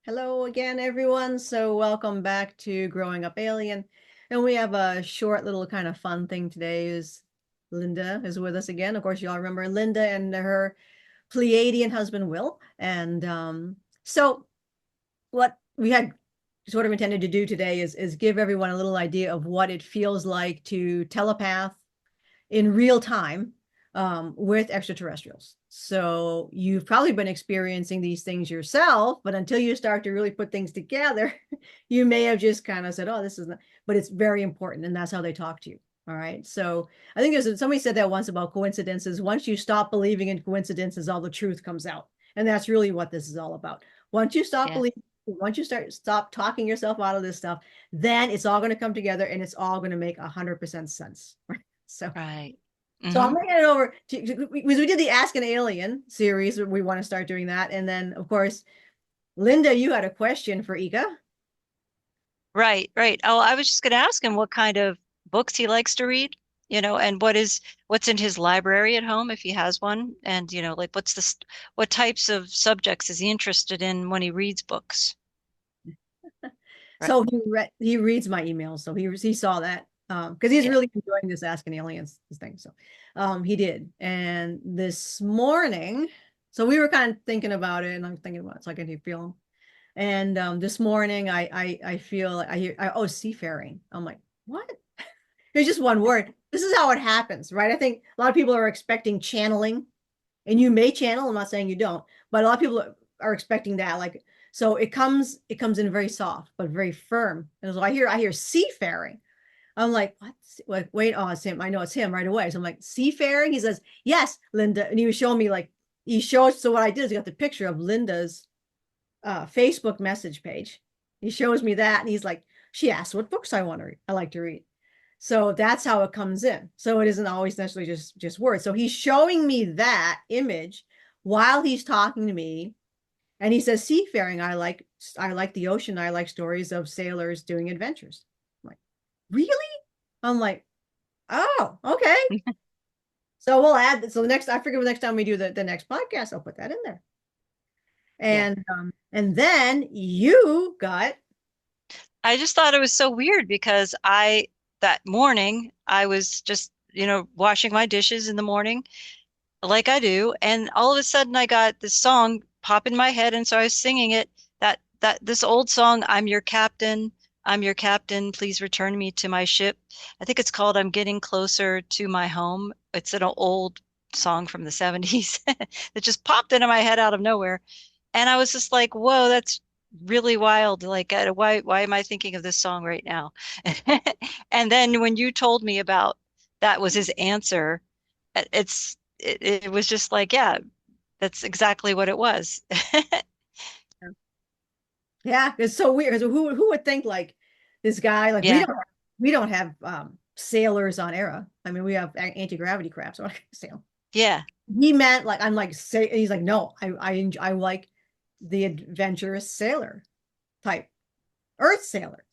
Hello again, everyone. So welcome back to Growing Up Alien. And we have a short little kind of fun thing today is Linda is with us again. Of course, you all remember Linda and her Pleiadian husband, Will. And so what we had sort of intended to do today is give everyone a little idea of what it feels like to telepath in real time with extraterrestrials. So you've probably been experiencing these things yourself, but until you start to really put things together, you may have just kind of said, oh, this is not, but it's very important. And that's how they talk to you. All right. So I think somebody said that once about coincidences. Once you stop believing in coincidences, all the truth comes out. And that's really what this is all about. Once you stop Yeah. believing, once you stop talking yourself out of this stuff, then it's all going to come together and it's all going to make 100% sense. Right. So Right. so I'm Hmm. gonna hand it over to because we did the Ask an Alien series. We want to start doing that. And then, of course, Linda, you had a question for Ika. Right, right. Oh, I was just going to ask him what kind of books he likes to read, and what's in his library at home if he has one, and like what types of subjects is he interested in when he reads books? Right. So he reads my emails, so he saw that because he's Yeah. really enjoying this Ask an Aliens thing. So he did. And this morning, so we were kind of thinking about it, and I'm thinking about it's like I feel. And this morning, I feel I hear oh seafaring. I'm like, what? There's just one word. This is how it happens, right? I think a lot of people are expecting channeling, and you may channel. I'm not saying you don't, but a lot of people are expecting that. Like, so it comes in very soft, but very firm. And so I hear seafaring. I'm like, what? Wait, oh, it's him. I know it's him right away. So I'm like, seafaring? He says, yes, Linda. And he was showing me like, he shows, so what I did is I got the picture of Linda's Facebook message page. He shows me that, and he's like, she asked what books I like to read. So that's how it comes in. So it isn't always necessarily just words. So he's showing me that image while he's talking to me, and he says seafaring. I like the ocean. I like stories of sailors doing adventures. I'm like, really? I'm like, oh, okay. So we'll add. So the next, I figure the next time we do the next podcast, I'll put that in there. Yeah. And then you got I just thought it was so weird because that morning I was just, washing my dishes in the morning like I do, and all of a sudden I got this song pop in my head, and so I was singing it. That this old song, I'm your captain, please return me to my ship. I think it's called I'm Getting Closer to My Home. It's an old song from the 70s that just popped into my head out of nowhere. And I was just like, whoa, that's really wild. Like, why am I thinking of this song right now? And then when you told me about that was his answer, it was just like, yeah, that's exactly what it was. yeah, it's so weird. Because who would think like this guy like Yeah. we don't have sailors on Era. I mean, we have anti-gravity craft, so I can sail. Yeah. He meant like I'm like say he's like no, I like the adventurous sailor type Earth sailors.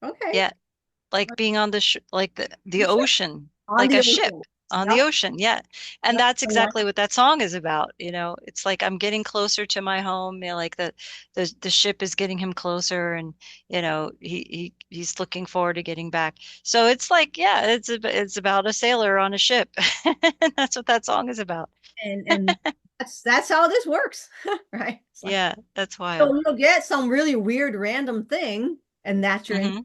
Okay, Yeah. Like being on the sh like the sure. ocean, On like the a ship ocean. on the Yep. ocean. Yeah. And Yep. that's exactly what that song is about. It's like I'm getting closer to my home, like the ship is getting him closer, and he's looking forward to getting back. So it's like, yeah, it's about a sailor on a ship. And that's what that song is about. And that's how this works, right? It's like Yeah, that's so wild. you'll get some really weird random thing, and that's your Hmm.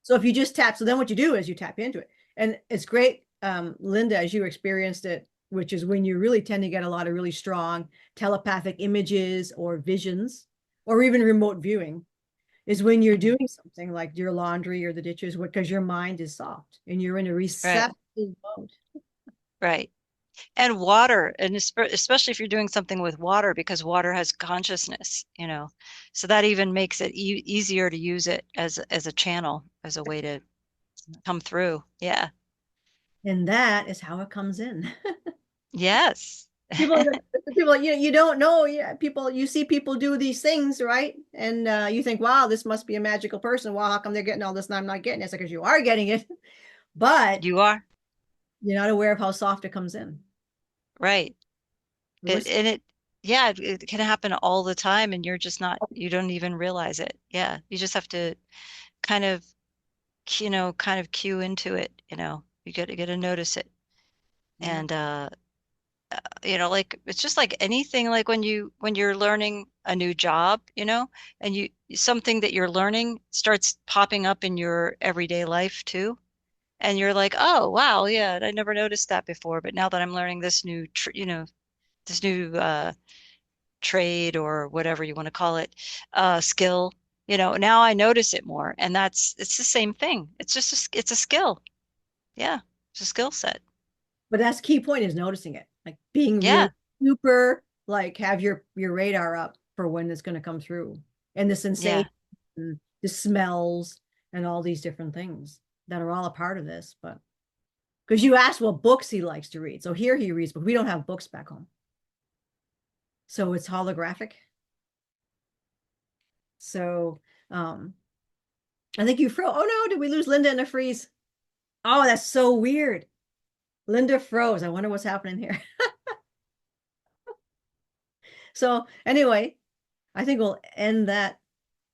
so if you just tap, so then what you do is you tap into it. And it's great, Linda, as you experienced it, which is when you really tend to get a lot of really strong telepathic images or visions, or even remote viewing, is when you're Hmm. doing something like your laundry or the dishes, because your mind is soft and you're in a Right, receptive mode. right. And water, and especially if you're doing something with water, because water has consciousness. So that even makes it e easier to use it as a channel, as a way to come through. Yeah. And that is how it comes in. Yes. people people you don't know, yeah, people, you see people do these things, right? And you think, wow, this must be a magical person. Wow, how come they're getting all this and I'm not getting it? It's because you are getting it, but You are you're not aware of how soft it comes in. right. Listen. And it, yeah, it can happen all the time and you're just not, you don't even realize it. Yeah. You just have to kind of, kind of cue into it, you get to notice it. Yeah. And like it's just like anything, like when you're learning a new job, and you something that you're learning starts popping up in your everyday life too. And you're like, oh wow, yeah, I never noticed that before. But now that I'm learning this new this new trade or whatever you want to call it, skill, now I notice it more. And it's the same thing. It's just it's a skill. Yeah, it's a skill set. But that's key point is noticing it, like being Yeah, really super, like have your radar up for when it's going to come through, and the yeah. sensation, the smells, and all these different things that are all a part of this. But because you asked what books he likes to read, so here he reads, but we don't have books back home, so it's holographic. So I think you froze. Oh no, did we lose Linda in a freeze? Oh, that's so weird. Linda froze. I wonder what's happening here. So anyway, I think we'll end that